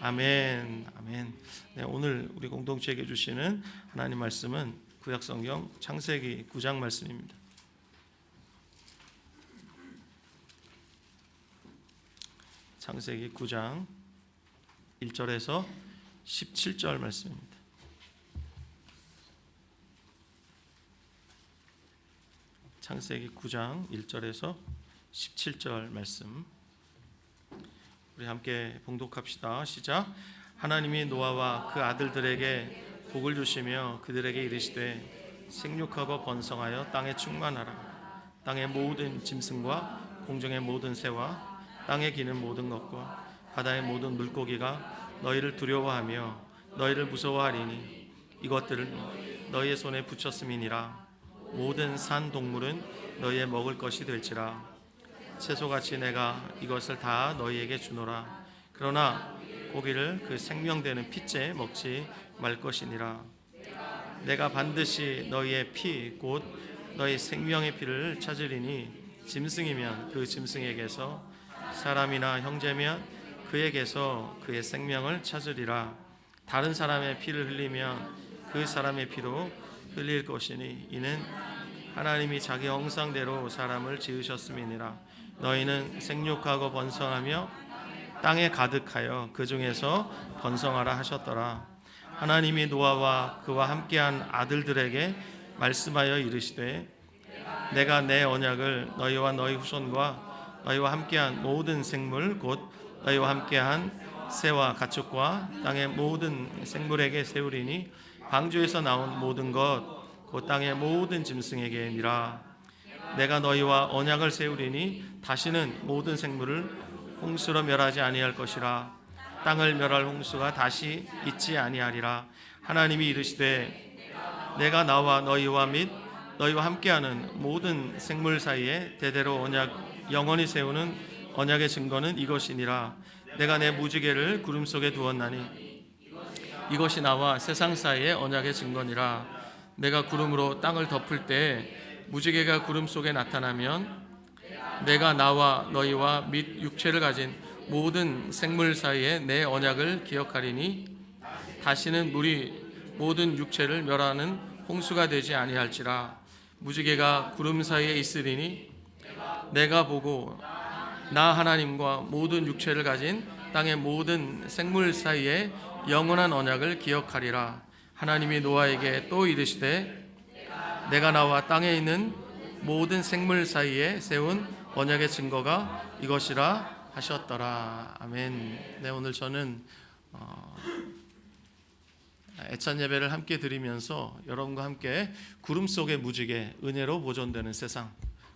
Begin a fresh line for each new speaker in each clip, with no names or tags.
아멘. 아멘. 네, 오늘 우리 공동체에게 주시는 하나님 말씀은 구약성경 창세기 9장 말씀입니다. 창세기 9장 1절에서 17절 말씀입니다. 창세기 9장 1절에서 17절 말씀 우리 함께 봉독합시다. 시작. 하나님이 노아와 그 아들들에게 복을 주시며 그들에게 이르시되 생육하고 번성하여 땅에 충만하라. 땅의 모든 짐승과 공중의 모든 새와 땅에 기는 모든 것과 바다의 모든 물고기가 너희를 두려워하며 너희를 무서워하리니 이것들을 너희의 손에 붙였음이니라. 모든 산 동물은 너희의 먹을 것이 될지라. 채소같이 내가 이것을 다 너희에게 주노라. 그러나 고기를 그 생명되는 피째 먹지 말 것이니라. 내가 반드시 너희의 피 곧 너희 생명의 피를 찾으리니 짐승이면 그 짐승에게서 사람이나 형제면 그에게서 그의 생명을 찾으리라. 다른 사람의 피를 흘리면 그 사람의 피로 흘릴 것이니 이는 하나님이 자기 형상대로 사람을 지으셨음이니라. 너희는 생육하고 번성하며 땅에 가득하여 그 중에서 번성하라 하셨더라. 하나님이 노아와 그와 함께한 아들들에게 말씀하여 이르시되 내가 내 언약을 너희와 너희 후손과 너희와 함께한 모든 생물 곧 너희와 함께한 새와 가축과 땅의 모든 생물에게 세우리니 방주에서 나온 모든 것 곧 땅의 모든 짐승에게니라. 내가 너희와 언약을 세우리니 다시는 모든 생물을 홍수로 멸하지 아니할 것이라. 땅을 멸할 홍수가 다시 있지 아니하리라. 하나님이 이르시되 내가 나와 너희와 및 너희와 함께하는 모든 생물 사이에 대대로 언약 영원히 세우는 언약의 증거는 이것이니라. 내가 내 무지개를 구름 속에 두었나니 이것이 나와 세상 사이의 언약의 증거니라. 내가 구름으로 땅을 덮을 때 무지개가 구름 속에 나타나면 내가 나와 너희와 및 육체를 가진 모든 생물 사이에 내 언약을 기억하리니 다시는 물이 모든 육체를 멸하는 홍수가 되지 아니할지라. 무지개가 구름 사이에 있으리니 내가 보고 나 하나님과 모든 육체를 가진 땅의 모든 생물 사이에 영원한 언약을 기억하리라. 하나님이 노아에게 또 이르시되 내가 나와 땅에 있는 모든 생물 사이에 세운 언약의 증거가 이것이라 하셨더라. 아멘. 네, 오늘 저는 애찬 예배를 함께 드리면서 여러분과 함께 구름 속의 무지개 은혜로 보존되는 세상,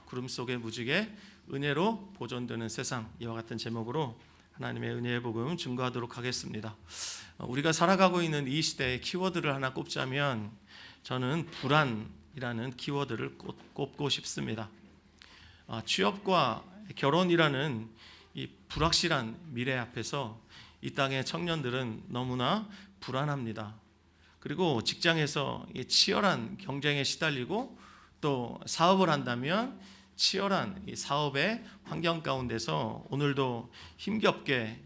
구름 속의 무지개 은혜로 보존되는 세상, 이와 같은 제목으로 하나님의 은혜의 복음 증거하도록 하겠습니다. 우리가 살아가고 있는 이 시대의 키워드를 하나 꼽자면 저는 불안이라는 키워드를 꼽고 싶습니다. 취업과 결혼이라는 이 불확실한 미래 앞에서 이 땅의 청년들은 너무나 불안합니다. 그리고 직장에서 치열한 경쟁에 시달리고 또 사업을 한다면 치열한 이 사업의 환경 가운데서 오늘도 힘겹게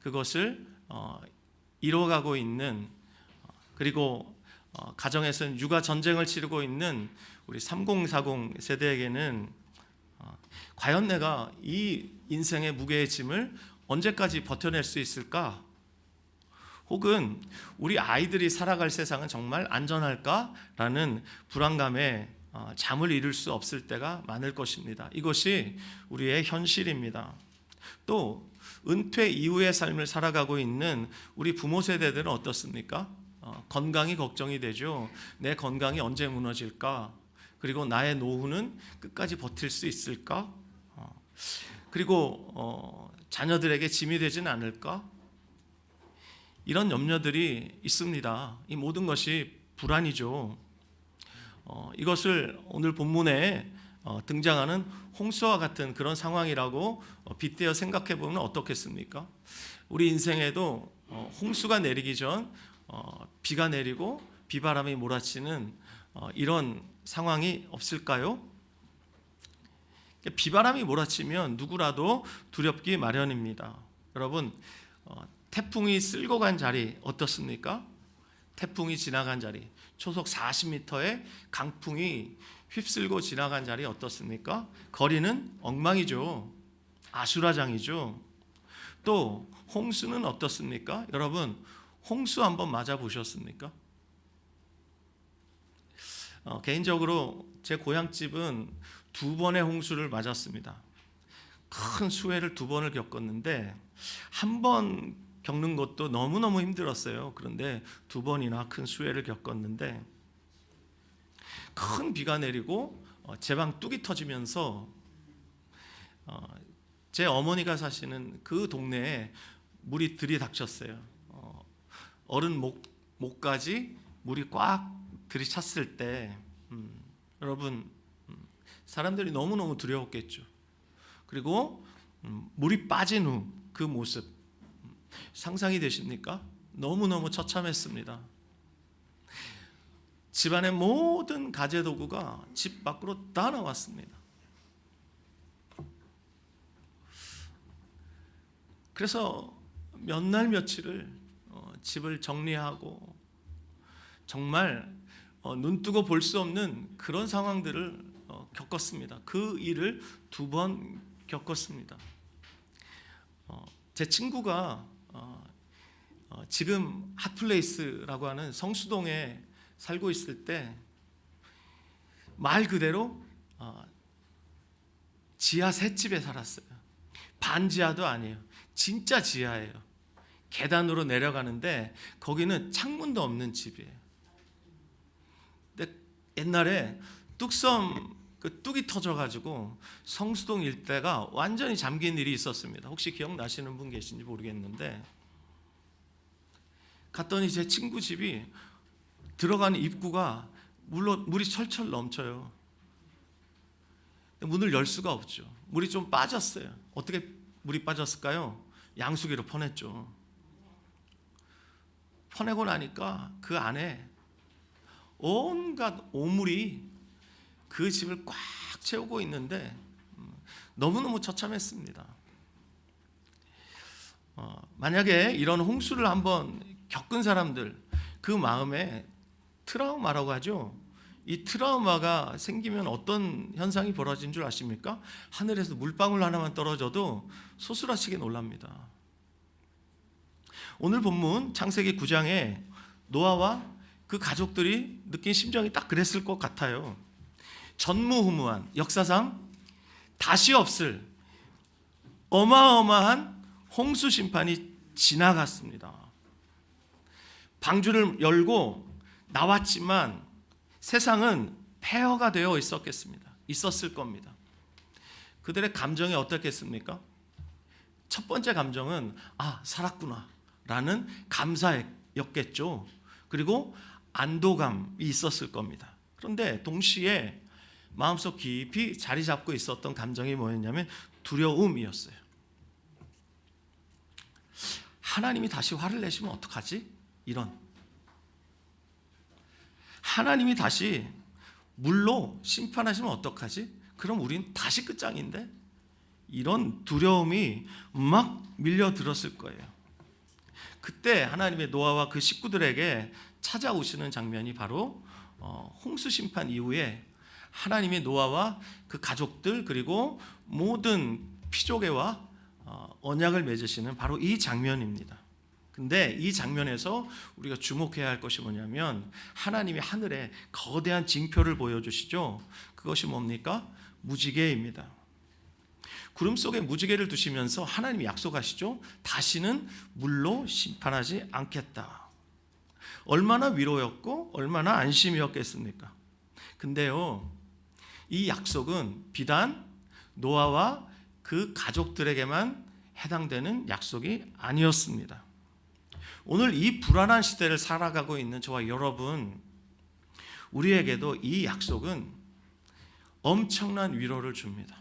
그것을 이뤄가고 있는, 그리고 가정에서는 육아 전쟁을 치르고 있는 우리 3040 세대에게는 과연 내가 이 인생의 무게의 짐을 언제까지 버텨낼 수 있을까? 혹은 우리 아이들이 살아갈 세상은 정말 안전할까라는 불안감에 잠을 이룰 수 없을 때가 많을 것입니다. 이것이 우리의 현실입니다. 또 은퇴 이후의 삶을 살아가고 있는 우리 부모 세대들은 어떻습니까? 건강이 걱정이 되죠. 내 건강이 언제 무너질까? 그리고 나의 노후는 끝까지 버틸 수 있을까? 그리고 자녀들에게 짐이 되진 않을까? 이런 염려들이 있습니다. 이 모든 것이 불안이죠. 이것을 오늘 본문에 등장하는 홍수와 같은 그런 상황이라고 빗대어 생각해 보면 어떻겠습니까? 우리 인생에도 홍수가 내리기 전 비가 내리고 비바람이 몰아치는 이런 상황이 없을까요? 비바람이 몰아치면 누구라도 두렵기 마련입니다. 여러분, 태풍이 쓸고 간 자리 어떻습니까? 태풍이 지나간 자리, 초속 40m의 강풍이 휩쓸고 지나간 자리 어떻습니까? 거리는 엉망이죠. 아수라장이죠. 또 홍수는 어떻습니까? 여러분, 홍수 한번 맞아 보셨습니까? 개인적으로 제 고향집은 2번의 홍수를 맞았습니다. 큰 수해를 2번을 겪었는데 한 번 겪는 것도 너무너무 힘들었어요. 그런데 2번이나 큰 수해를 겪었는데 큰 비가 내리고 제 방 뚝이 터지면서 제 어머니가 사시는 그 동네에 물이 들이닥쳤어요. 어른 목까지 물이 꽉 들이찼을 때 여러분, 사람들이 너무너무 두려웠겠죠. 그리고 물이 빠진 후 그 모습 상상이 되십니까? 너무너무 처참했습니다. 집안의 모든 가재도구가 집 밖으로 다 나왔습니다. 그래서 몇 날 며칠을 집을 정리하고 정말 눈뜨고 볼 수 없는 그런 상황들을 겪었습니다. 그 일을 2번 겪었습니다. 제 친구가 지금 핫플레이스라고 하는 성수동에 살고 있을 때 말 그대로 지하 셋집에 살았어요. 반지하도 아니에요. 진짜 지하예요. 계단으로 내려가는데 거기는 창문도 없는 집이에요. 근데 옛날에 뚝섬 그 뚝이 터져가지고 성수동 일대가 완전히 잠긴 일이 있었습니다. 혹시 기억나시는 분 계신지 모르겠는데 갔더니 제 친구 집이 들어가는 입구가 물이 철철 넘쳐요. 문을 열 수가 없죠. 물이 좀 빠졌어요. 어떻게 물이 빠졌을까요? 양수기로 퍼냈죠. 퍼내고 나니까 그 안에 온갖 오물이 그 집을 꽉 채우고 있는데 너무너무 처참했습니다. 만약에 이런 홍수를 한번 겪은 사람들, 그 마음에 트라우마라고 하죠. 이 트라우마가 생기면 어떤 현상이 벌어진 줄 아십니까? 하늘에서 물방울 하나만 떨어져도 소스라치게 놀랍니다. 오늘 본문 창세기 9장에 노아와 그 가족들이 느낀 심정이 딱 그랬을 것 같아요. 전무후무한, 역사상 다시 없을 어마어마한 홍수 심판이 지나갔습니다. 방주를 열고 나왔지만 세상은 폐허가 되어 있었을 겁니다. 그들의 감정이 어떻겠습니까? 첫 번째 감정은 살았구나 라는 감사였겠죠. 그리고 안도감이 있었을 겁니다. 그런데 동시에 마음속 깊이 자리 잡고 있었던 감정이 뭐였냐면 두려움이었어요. 하나님이 다시 화를 내시면 어떡하지? 이런. 하나님이 다시 물로 심판하시면 어떡하지? 그럼 우린 다시 끝장인데? 이런 두려움이 막 밀려들었을 거예요. 그때 하나님의 노아와 그 식구들에게 찾아오시는 장면이 바로 홍수 심판 이후에 하나님의 노아와 그 가족들 그리고 모든 피조개와 언약을 맺으시는 바로 이 장면입니다. 근데 이 장면에서 우리가 주목해야 할 것이 뭐냐면 하나님이 하늘에 거대한 징표를 보여주시죠. 그것이 뭡니까? 무지개입니다. 구름 속에 무지개를 두시면서 하나님이 약속하시죠. 다시는 물로 심판하지 않겠다. 얼마나 위로였고 얼마나 안심이었겠습니까? 근데요, 이 약속은 비단 노아와 그 가족들에게만 해당되는 약속이 아니었습니다. 오늘 이 불안한 시대를 살아가고 있는 저와 여러분, 우리에게도 이 약속은 엄청난 위로를 줍니다.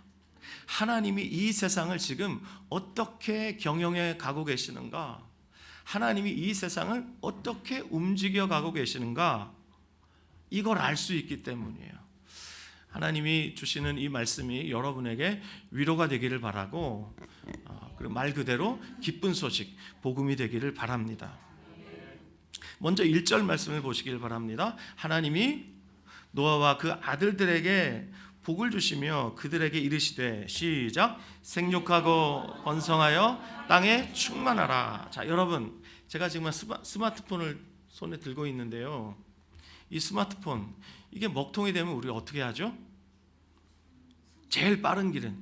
하나님이 이 세상을 지금 어떻게 경영해 가고 계시는가? 하나님이 이 세상을 어떻게 움직여 가고 계시는가? 이걸 알 수 있기 때문이에요. 하나님이 주시는 이 말씀이 여러분에게 위로가 되기를 바라고, 그리고 말 그대로 기쁜 소식, 복음이 되기를 바랍니다. 먼저 1절 말씀을 보시길 바랍니다. 하나님이 노아와 그 아들들에게 복을 주시며 그들에게 이르시되, 시작, 생육하고 번성하여 땅에 충만하라. 자, 여러분, 제가 지금 스마트폰을 손에 들고 있는데요, 이 스마트폰, 이게 먹통이 되면 우리가 어떻게 하죠? 제일 빠른 길은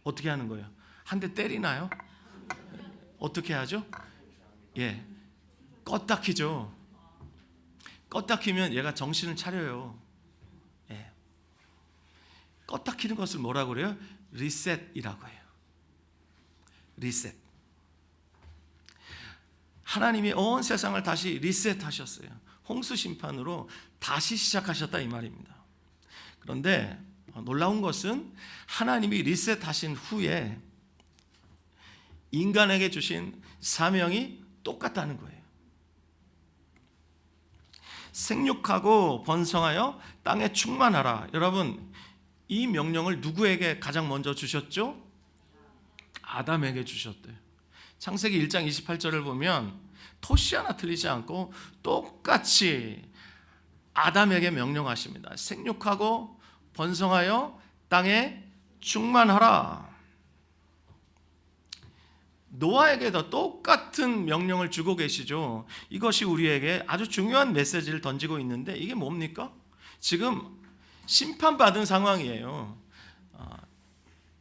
어떻게 하는 거예요? 한 대 때리나요? 어떻게 하죠? 예, 껐다 키죠. 껐다 키면 얘가 정신을 차려요. 예. 껐다 키는 것을 뭐라고 그래요? 리셋이라고 해요. 리셋. 하나님이 온 세상을 다시 리셋하셨어요. 홍수 심판으로 다시 시작하셨다 이 말입니다. 그런데 놀라운 것은 하나님이 리셋하신 후에 인간에게 주신 사명이 똑같다는 거예요. 생육하고 번성하여 땅에 충만하라. 여러분, 이 명령을 누구에게 가장 먼저 주셨죠? 아담에게 주셨대요. 창세기 1장 28절을 보면 토시 하나 틀리지 않고 똑같이 아담에게 명령하십니다. 생육하고 번성하여 땅에 충만하라. 노아에게도 똑같은 명령을 주고 계시죠. 이것이 우리에게 아주 중요한 메시지를 던지고 있는데, 이게 뭡니까? 지금 심판받은 상황이에요.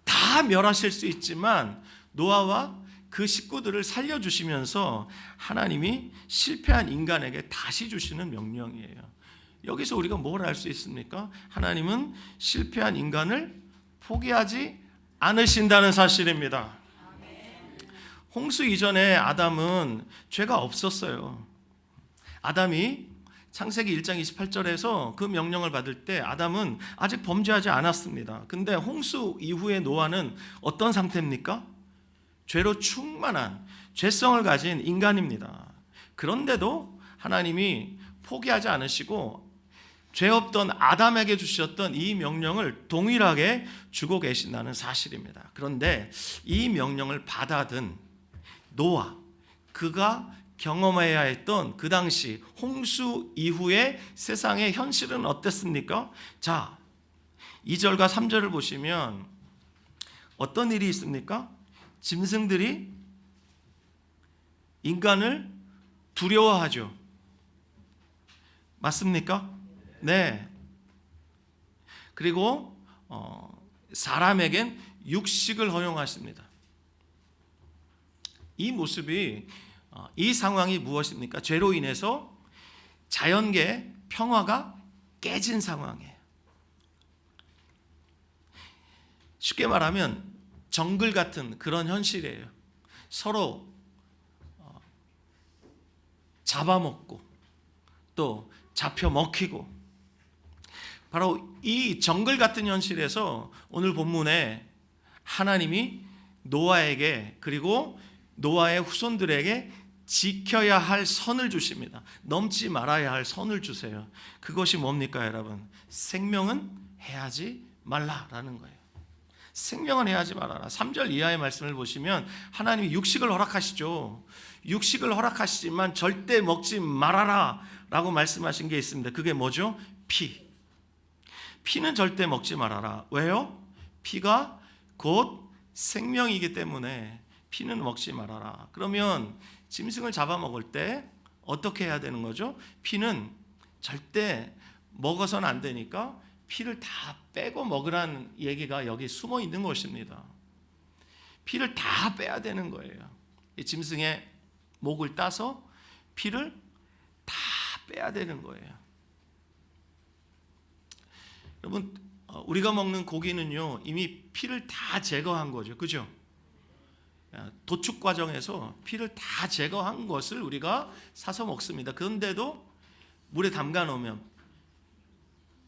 다 멸하실 수 있지만 노아와 그 식구들을 살려주시면서 하나님이 실패한 인간에게 다시 주시는 명령이에요. 여기서 우리가 뭘 알 수 있습니까? 하나님은 실패한 인간을 포기하지 않으신다는 사실입니다. 홍수 이전에 아담은 죄가 없었어요. 아담이 창세기 1장 28절에서 그 명령을 받을 때 아담은 아직 범죄하지 않았습니다. 근데 홍수 이후에 노아는 어떤 상태입니까? 죄로 충만한 죄성을 가진 인간입니다. 그런데도 하나님이 포기하지 않으시고 죄 없던 아담에게 주셨던 이 명령을 동일하게 주고 계신다는 사실입니다. 그런데 이 명령을 받아든 노아, 그가 경험해야 했던 그 당시 홍수 이후의 세상의 현실은 어땠습니까? 자, 2절과 3절을 보시면 어떤 일이 있습니까? 짐승들이 인간을 두려워하죠. 맞습니까? 네. 그리고 사람에겐 육식을 허용하십니다. 이 모습이, 이 상황이 무엇입니까? 죄로 인해서 자연계의 평화가 깨진 상황이에요. 쉽게 말하면 정글 같은 그런 현실이에요. 서로 잡아먹고 또 잡혀 먹히고, 바로 이 정글 같은 현실에서 오늘 본문에 하나님이 노아에게, 그리고 노아의 후손들에게 지켜야 할 선을 주십니다. 넘지 말아야 할 선을 주세요. 그것이 뭡니까, 여러분? 생명은 해하지 말라라는 거예요. 생명은 해하지 말아라. 3절 이하의 말씀을 보시면 하나님이 육식을 허락하시죠. 육식을 허락하시지만 절대 먹지 말아라 라고 말씀하신 게 있습니다. 그게 뭐죠? 피는 절대 먹지 말아라. 왜요? 피가 곧 생명이기 때문에 피는 먹지 말아라. 그러면 짐승을 잡아먹을 때 어떻게 해야 되는 거죠? 피는 절대 먹어서는 안 되니까 피를 다 빼고 먹으라는 얘기가 여기 숨어 있는 것입니다. 피를 다 빼야 되는 거예요. 이 짐승의 목을 따서 피를 다 빼야 되는 거예요. 여러분, 우리가 먹는 고기는요, 이미 피를 다 제거한 거죠. 그죠? 도축 과정에서 피를 다 제거한 것을 우리가 사서 먹습니다. 그런데도 물에 담가 놓으면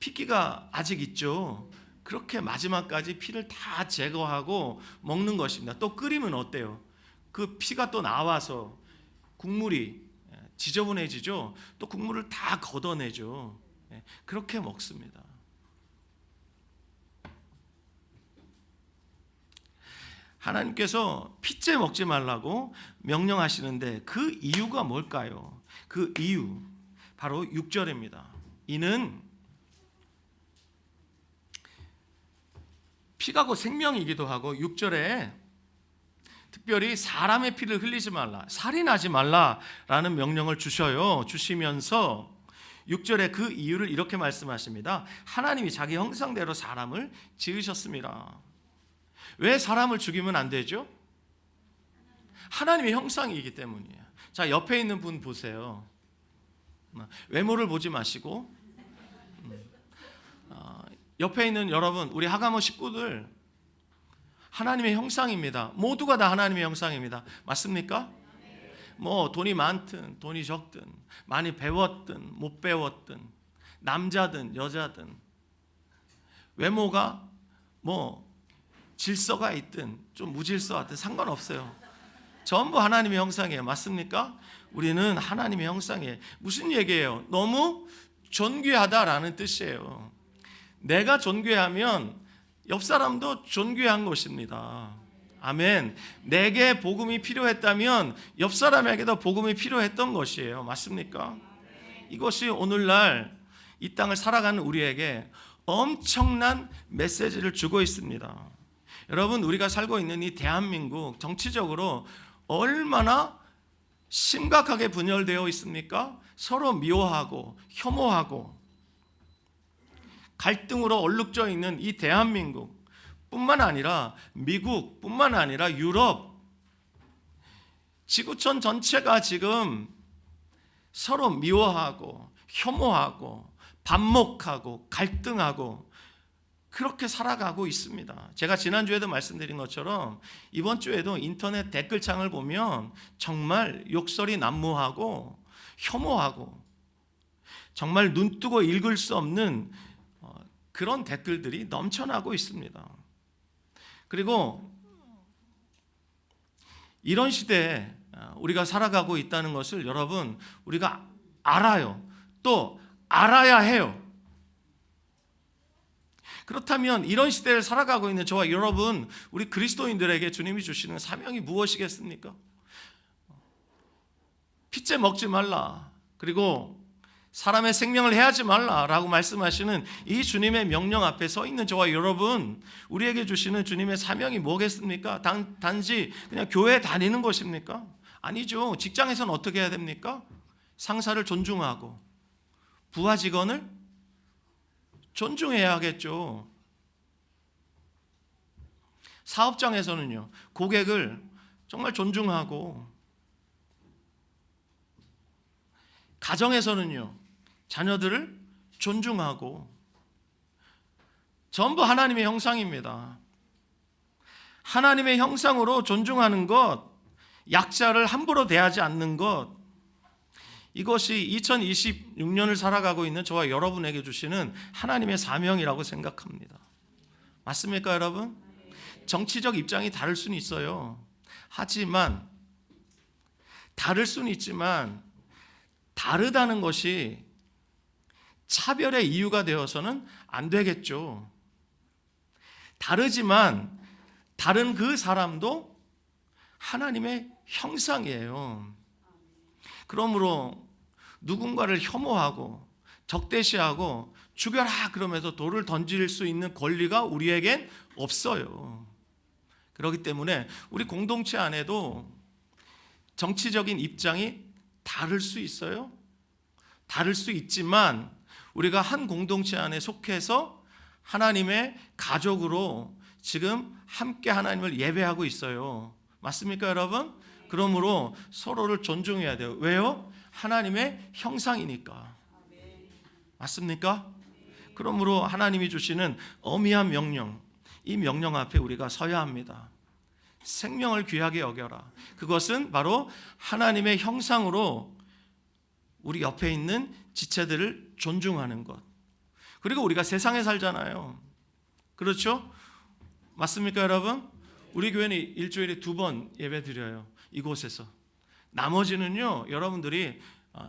피기가 아직 있죠. 그렇게 마지막까지 피를 다 제거하고 먹는 것입니다. 또 끓이면 어때요? 그 피가 또 나와서 국물이 지저분해지죠. 또 국물을 다 걷어내죠. 그렇게 먹습니다. 하나님께서 피째 먹지 말라고 명령하시는데 그 이유가 뭘까요? 그 이유 바로 6절입니다. 이는 피가 곧 생명이기도 하고 6절에 특별히 사람의 피를 흘리지 말라, 살인하지 말라라는 명령을 주시면서 6절에 그 이유를 이렇게 말씀하십니다. 하나님이 자기 형상대로 사람을 지으셨습니다. 왜 사람을 죽이면 안 되죠? 하나님의 형상이기 때문이에요. 자, 옆에 있는 분 보세요. 외모를 보지 마시고 옆에 있는 여러분, 우리 하가모 식구들 하나님의 형상입니다. 모두가 다 하나님의 형상입니다. 맞습니까? 뭐 돈이 많든 돈이 적든 많이 배웠든 못 배웠든 남자든 여자든 외모가 뭐 질서가 있든 좀 무질서하든 상관없어요. 전부 하나님의 형상이에요. 맞습니까? 우리는 하나님의 형상이에요. 무슨 얘기예요? 너무 존귀하다라는 뜻이에요. 내가 존귀하면 옆 사람도 존귀한 것입니다. 아멘. 내게 복음이 필요했다면 옆 사람에게도 복음이 필요했던 것이에요. 맞습니까? 이것이 오늘날 이 땅을 살아가는 우리에게 엄청난 메시지를 주고 있습니다. 여러분, 우리가 살고 있는 이 대한민국 정치적으로 얼마나 심각하게 분열되어 있습니까? 서로 미워하고 혐오하고 갈등으로 얼룩져 있는 이 대한민국 뿐만 아니라 미국 뿐만 아니라 유럽, 지구촌 전체가 지금 서로 미워하고 혐오하고 반목하고 갈등하고 그렇게 살아가고 있습니다. 제가 지난주에도 말씀드린 것처럼 이번 주에도 인터넷 댓글창을 보면 정말 욕설이 난무하고 혐오하고 정말 눈뜨고 읽을 수 없는 그런 댓글들이 넘쳐나고 있습니다. 그리고 이런 시대에 우리가 살아가고 있다는 것을 여러분, 우리가 알아요. 또 알아야 해요. 그렇다면 이런 시대를 살아가고 있는 저와 여러분, 우리 그리스도인들에게 주님이 주시는 사명이 무엇이겠습니까? 피째 먹지 말라, 그리고 사람의 생명을 해하지 말라라고 말씀하시는 이 주님의 명령 앞에 서 있는 저와 여러분, 우리에게 주시는 주님의 사명이 뭐겠습니까? 단지 그냥 교회 다니는 것입니까? 아니죠. 직장에서는 어떻게 해야 됩니까? 상사를 존중하고 부하 직원을 존중해야 하겠죠. 사업장에서는요, 고객을 정말 존중하고, 가정에서는요, 자녀들을 존중하고, 전부 하나님의 형상입니다. 하나님의 형상으로 존중하는 것, 약자를 함부로 대하지 않는 것, 이것이 2026년을 살아가고 있는 저와 여러분에게 주시는 하나님의 사명이라고 생각합니다. 맞습니까, 여러분? 정치적 입장이 다를 수는 있어요. 하지만 다를 수는 있지만 다르다는 것이 차별의 이유가 되어서는 안 되겠죠. 다르지만 다른 그 사람도 하나님의 형상이에요. 그러므로 누군가를 혐오하고 적대시하고 죽여라 그러면서 돌을 던질 수 있는 권리가 우리에겐 없어요. 그렇기 때문에 우리 공동체 안에도 정치적인 입장이 다를 수 있어요. 다를 수 있지만 우리가 한 공동체 안에 속해서 하나님의 가족으로 지금 함께 하나님을 예배하고 있어요. 맞습니까, 여러분? 그러므로 서로를 존중해야 돼요. 왜요? 하나님의 형상이니까. 맞습니까? 그러므로 하나님이 주시는 엄미한 명령, 이 명령 앞에 우리가 서야 합니다. 생명을 귀하게 여겨라. 그것은 바로 하나님의 형상으로 우리 옆에 있는 지체들을 존중하는 것. 그리고 우리가 세상에 살잖아요. 그렇죠? 맞습니까, 여러분? 우리 교회는 일주일에 2번 예배 드려요. 이곳에서. 나머지는요, 여러분들이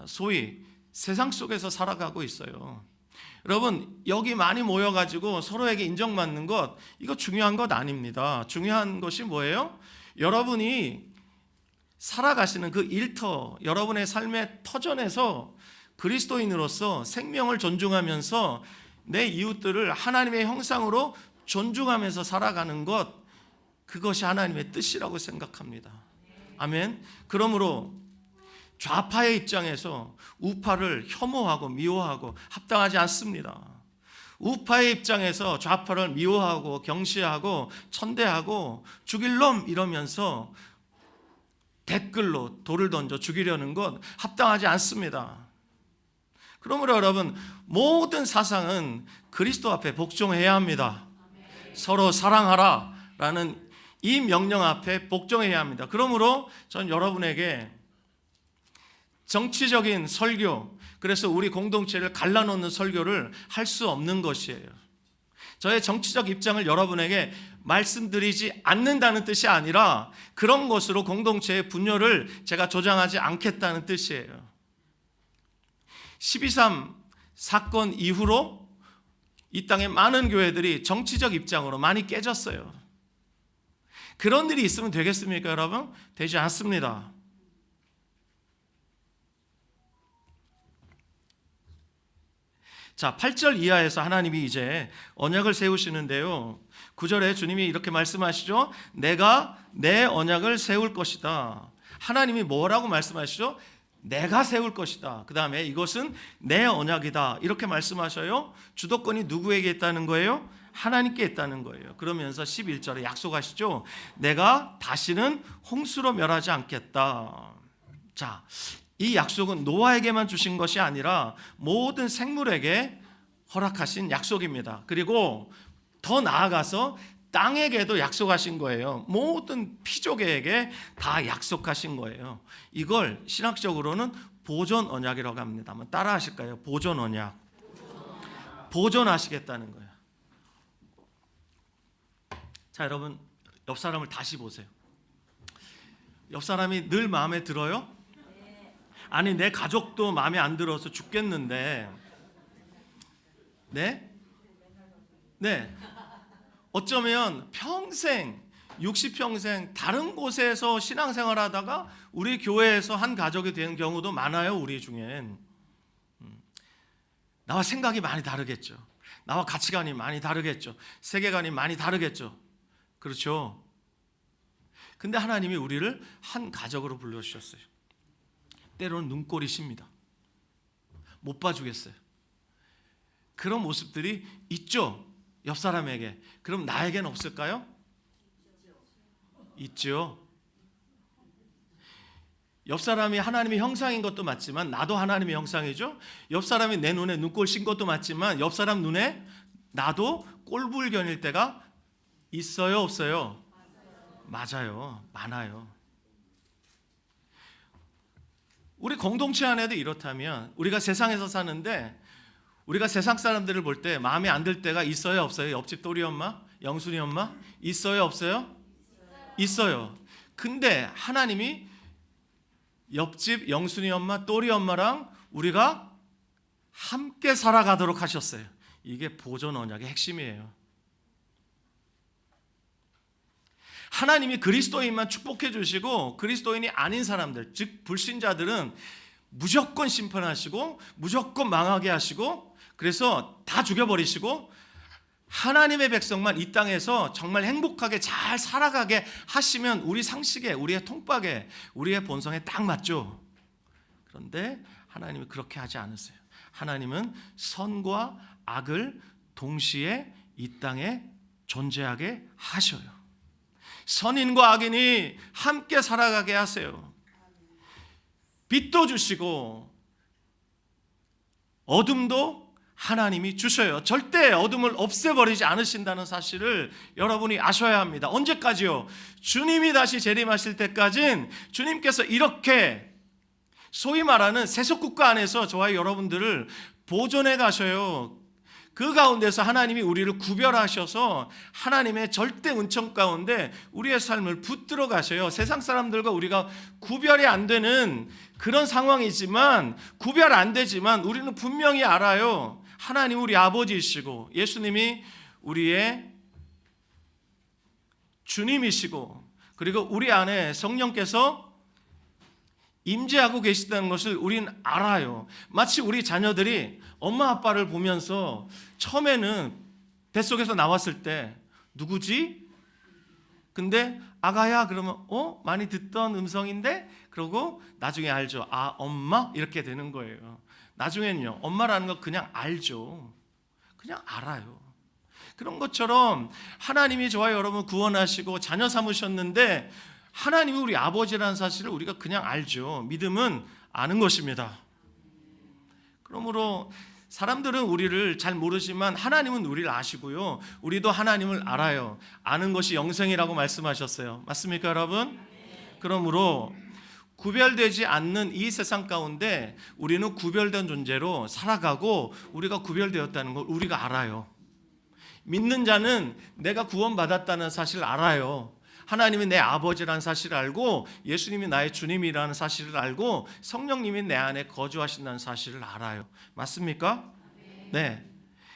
소위 세상 속에서 살아가고 있어요. 여러분, 여기 많이 모여가지고 서로에게 인정받는 것, 이거 중요한 것 아닙니다. 중요한 것이 뭐예요? 여러분이 살아가시는 그 일터, 여러분의 삶의 터전에서 그리스도인으로서 생명을 존중하면서 내 이웃들을 하나님의 형상으로 존중하면서 살아가는 것, 그것이 하나님의 뜻이라고 생각합니다. 아멘. 그러므로 좌파의 입장에서 우파를 혐오하고 미워하고 합당하지 않습니다. 우파의 입장에서 좌파를 미워하고 경시하고 천대하고 죽일 놈 이러면서 댓글로 돌을 던져 죽이려는 것 합당하지 않습니다. 그러므로 여러분, 모든 사상은 그리스도 앞에 복종해야 합니다. 서로 사랑하라 라는 이 명령 앞에 복종해야 합니다. 그러므로 전 여러분에게 정치적인 설교, 그래서 우리 공동체를 갈라놓는 설교를 할 수 없는 것이에요. 저의 정치적 입장을 여러분에게 말씀드리지 않는다는 뜻이 아니라 그런 것으로 공동체의 분열을 제가 조장하지 않겠다는 뜻이에요. 12.3 사건 이후로 이 땅의 많은 교회들이 정치적 입장으로 많이 깨졌어요. 그런 일이 있으면 되겠습니까, 여러분? 되지 않습니다. 자, 8절 이하에서 하나님이 이제 언약을 세우시는데요. 9절에 주님이 이렇게 말씀하시죠. 내가 내 언약을 세울 것이다. 하나님이 뭐라고 말씀하시죠? 내가 세울 것이다. 그 다음에 이것은 내 언약이다. 이렇게 말씀하셔요. 주도권이 누구에게 있다는 거예요? 하나님께 있다는 거예요. 그러면서 11절에 약속하시죠. 내가 다시는 홍수로 멸하지 않겠다. 자, 이 약속은 노아에게만 주신 것이 아니라 모든 생물에게 허락하신 약속입니다. 그리고 더 나아가서 땅에게도 약속하신 거예요. 모든 피조계에게 다 약속하신 거예요. 이걸 신학적으로는 보존 언약이라고 합니다. 한번 따라 하실까요? 보존 언약. 보존하시겠다는 거예요. 자, 여러분, 옆 사람을 다시 보세요. 옆 사람이 늘 마음에 들어요? 아니, 내 가족도 마음에 안 들어서 죽겠는데, 네? 어쩌면 평생 60평생 다른 곳에서 신앙생활 하다가 우리 교회에서 한 가족이 된 경우도 많아요. 우리 중엔 나와 생각이 많이 다르겠죠. 나와 가치관이 많이 다르겠죠. 세계관이 많이 다르겠죠. 그렇죠. 근데 하나님이 우리를 한 가족으로 불러주셨어요. 때로는 눈꼴이십니다. 못 봐주겠어요. 그런 모습들이 있죠. 옆 사람에게. 그럼 나에게는 없을까요? 있죠. 옆 사람이 하나님의 형상인 것도 맞지만 나도 하나님의 형상이죠. 옆 사람이 내 눈에 눈꼴 신 것도 맞지만 옆 사람 눈에 나도 꼴불견일 때가 있어요, 없어요? 맞아요. 많아요. 우리 공동체 안에도 이렇다면 우리가 세상에서 사는데 우리가 세상 사람들을 볼 때 마음에 안 들 때가 있어요, 없어요? 옆집 또리 엄마, 영순이 엄마 있어요, 없어요? 있어요. 근데 하나님이 옆집 영순이 엄마, 또리 엄마랑 우리가 함께 살아가도록 하셨어요. 이게 보존 언약의 핵심이에요. 하나님이 그리스도인만 축복해 주시고 그리스도인이 아닌 사람들, 즉 불신자들은 무조건 심판하시고 무조건 망하게 하시고 그래서 다 죽여버리시고 하나님의 백성만 이 땅에서 정말 행복하게 잘 살아가게 하시면 우리 상식에, 우리의 통박에, 우리의 본성에 딱 맞죠. 그런데 하나님이 그렇게 하지 않으세요. 하나님은 선과 악을 동시에 이 땅에 존재하게 하셔요. 선인과 악인이 함께 살아가게 하세요. 빛도 주시고 어둠도 하나님이 주셔요. 절대 어둠을 없애버리지 않으신다는 사실을 여러분이 아셔야 합니다. 언제까지요? 주님이 다시 재림하실 때까지는 주님께서 이렇게 소위 말하는 세속국가 안에서 저와 여러분들을 보존해 가셔요. 그 가운데서 하나님이 우리를 구별하셔서 하나님의 절대 은총 가운데 우리의 삶을 붙들어 가셔요. 세상 사람들과 우리가 구별이 안 되는 그런 상황이지만, 구별 안 되지만 우리는 분명히 알아요. 하나님 우리 아버지이시고 예수님이 우리의 주님이시고 그리고 우리 안에 성령께서 임재하고 계시다는 것을 우리는 알아요. 마치 우리 자녀들이 엄마 아빠를 보면서 처음에는 뱃속에서 나왔을 때 누구지? 근데 아가야 그러면 많이 듣던 음성인데 그러고 나중에 알죠. 아 엄마 이렇게 되는 거예요. 나중에는요 엄마라는 거 그냥 알죠. 그냥 알아요. 그런 것처럼 하나님이 저와 여러분 구원하시고 자녀 삼으셨는데 하나님이 우리 아버지라는 사실을 우리가 그냥 알죠. 믿음은 아는 것입니다. 그러므로 사람들은 우리를 잘 모르지만 하나님은 우리를 아시고요. 우리도 하나님을 알아요. 아는 것이 영생이라고 말씀하셨어요. 맞습니까, 여러분? 그러므로 구별되지 않는 이 세상 가운데 우리는 구별된 존재로 살아가고 우리가 구별되었다는 걸 우리가 알아요. 믿는 자는 내가 구원받았다는 사실을 알아요. 하나님이 내 아버지라는 사실을 알고 예수님이 나의 주님이라는 사실을 알고 성령님이 내 안에 거주하신다는 사실을 알아요. 맞습니까? 네.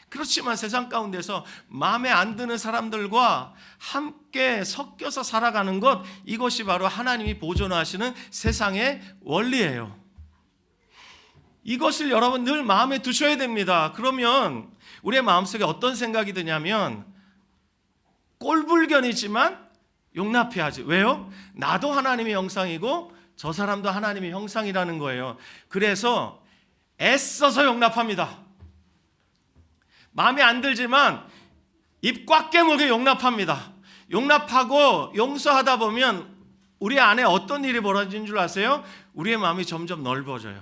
그렇지만 세상 가운데서 마음에 안 드는 사람들과 함께 섞여서 살아가는 것, 이것이 바로 하나님이 보존하시는 세상의 원리예요. 이것을 여러분 늘 마음에 두셔야 됩니다. 그러면 우리의 마음속에 어떤 생각이 드냐면 꼴불견이지만 용납해야지. 왜요? 나도 하나님의 형상이고 저 사람도 하나님의 형상이라는 거예요. 그래서 애써서 용납합니다. 마음에 안 들지만 입 꽉 깨물게 용납합니다. 용납하고 용서하다 보면 우리 안에 어떤 일이 벌어지는 줄 아세요? 우리의 마음이 점점 넓어져요.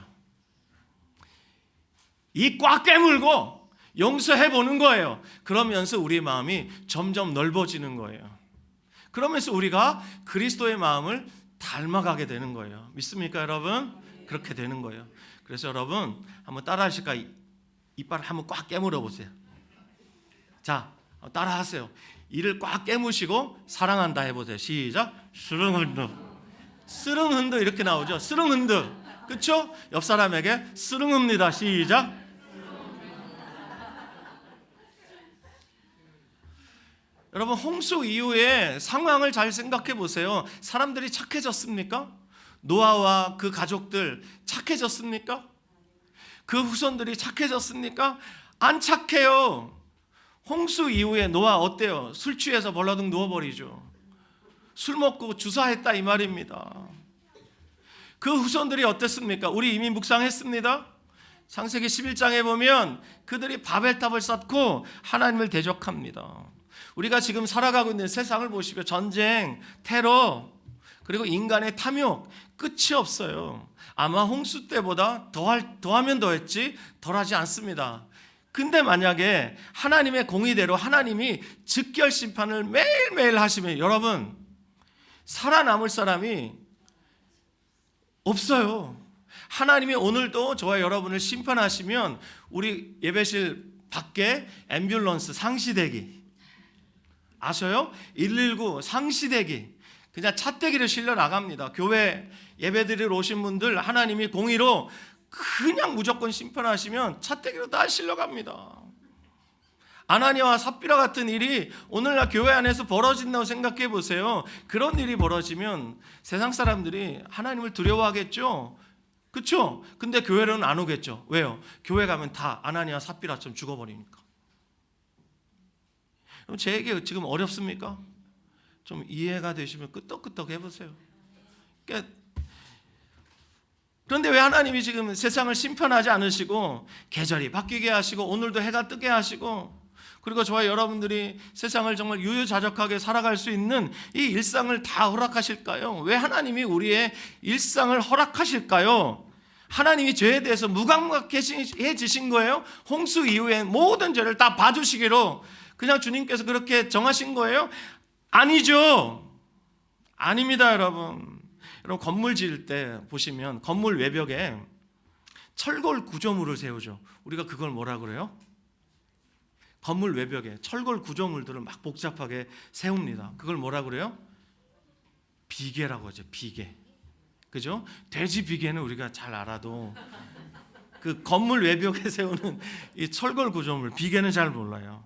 입 꽉 깨물고 용서해 보는 거예요. 그러면서 우리의 마음이 점점 넓어지는 거예요. 그러면서 우리가 그리스도의 마음을 닮아가게 되는 거예요. 믿습니까, 여러분? 그렇게 되는 거예요. 그래서 여러분 한번 따라 하실까? 이빨을 한번 꽉 깨물어 보세요. 자, 따라 하세요. 이를 꽉 깨무시고 사랑한다 해보세요. 시작. 스릉흔드. 스릉흔드 이렇게 나오죠. 스릉흔드. 그렇죠? 옆 사람에게 스릉합니다. 시작. 여러분 홍수 이후에 상황을 잘 생각해 보세요. 사람들이 착해졌습니까? 노아와 그 가족들 착해졌습니까? 그 후손들이 착해졌습니까? 안 착해요. 홍수 이후에 노아 어때요? 술 취해서 벌러덩 누워버리죠. 술 먹고 주사했다 이 말입니다. 그 후손들이 어땠습니까? 우리 이미 묵상했습니다. 창세기 11장에 보면 그들이 바벨탑을 쌓고 하나님을 대적합니다. 우리가 지금 살아가고 있는 세상을 보시면 전쟁, 테러, 그리고 인간의 탐욕 끝이 없어요. 아마 홍수 때보다 더하면 더했지 덜하지 않습니다. 근데 만약에 하나님의 공의대로 하나님이 즉결 심판을 매일매일 하시면 여러분 살아남을 사람이 없어요. 하나님이 오늘도 저와 여러분을 심판하시면 우리 예배실 밖에 앰뷸런스 상시대기 아셔요? 119 상시대기 그냥 차대기를 실려 나갑니다. 교회 예배드리러 오신 분들 하나님이 공의로 그냥 무조건 심판하시면 차대기로 다 실려갑니다. 아나니아와 삽비라 같은 일이 오늘날 교회 안에서 벌어진다고 생각해 보세요. 그런 일이 벌어지면 세상 사람들이 하나님을 두려워하겠죠. 그렇죠? 근데 교회로는 안 오겠죠. 왜요? 교회 가면 다 아나니아 삽비라처럼 죽어버리니까. 그럼 제 얘기 지금 어렵습니까? 좀 이해가 되시면 끄떡끄떡 해보세요. 그런데 왜 하나님이 지금 세상을 심판하지 않으시고 계절이 바뀌게 하시고 오늘도 해가 뜨게 하시고 그리고 저와 여러분들이 세상을 정말 유유자적하게 살아갈 수 있는 이 일상을 다 허락하실까요? 왜 하나님이 우리의 일상을 허락하실까요? 하나님이 죄에 대해서 무감각해지신 거예요? 홍수 이후에 모든 죄를 다 봐주시기로 그냥 주님께서 그렇게 정하신 거예요? 아니죠. 아닙니다, 여러분. 여러분 건물 지을 때 보시면 건물 외벽에 철골 구조물을 세우죠. 우리가 그걸 뭐라 그래요? 건물 외벽에 철골 구조물들을 막 복잡하게 세웁니다. 그걸 뭐라 그래요? 비계라고 하죠. 비계. 그죠? 돼지 비계는 우리가 잘 알아도 그 건물 외벽에 세우는 이 철골 구조물, 비계는 잘 몰라요.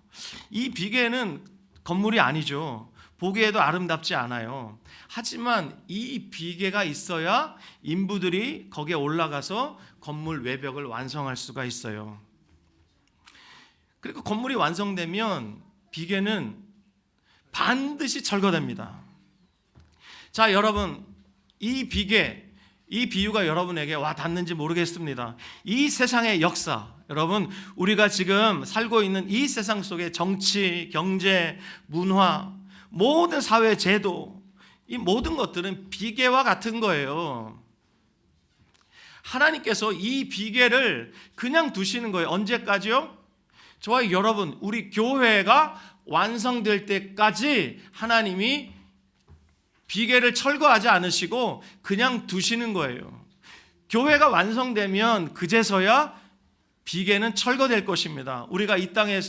이 비계는 건물이 아니죠. 보기에도 아름답지 않아요. 하지만 이 비계가 있어야 인부들이 거기에 올라가서 건물 외벽을 완성할 수가 있어요. 그리고 건물이 완성되면 비계는 반드시 철거됩니다. 자, 여러분, 이 비계, 이 비유가 여러분에게 와 닿는지 모르겠습니다. 이 세상의 역사, 여러분, 우리가 지금 살고 있는 이 세상 속에 정치, 경제, 문화, 모든 사회 제도, 이 모든 것들은 비계와 같은 거예요. 하나님께서 이 비계를 그냥 두시는 거예요. 언제까지요? 저와 여러분, 우리 교회가 완성될 때까지 하나님이 비계를 철거하지 않으시고 그냥 두시는 거예요. 교회가 완성되면 그제서야 비계는 철거될 것입니다. 우리가 이 땅에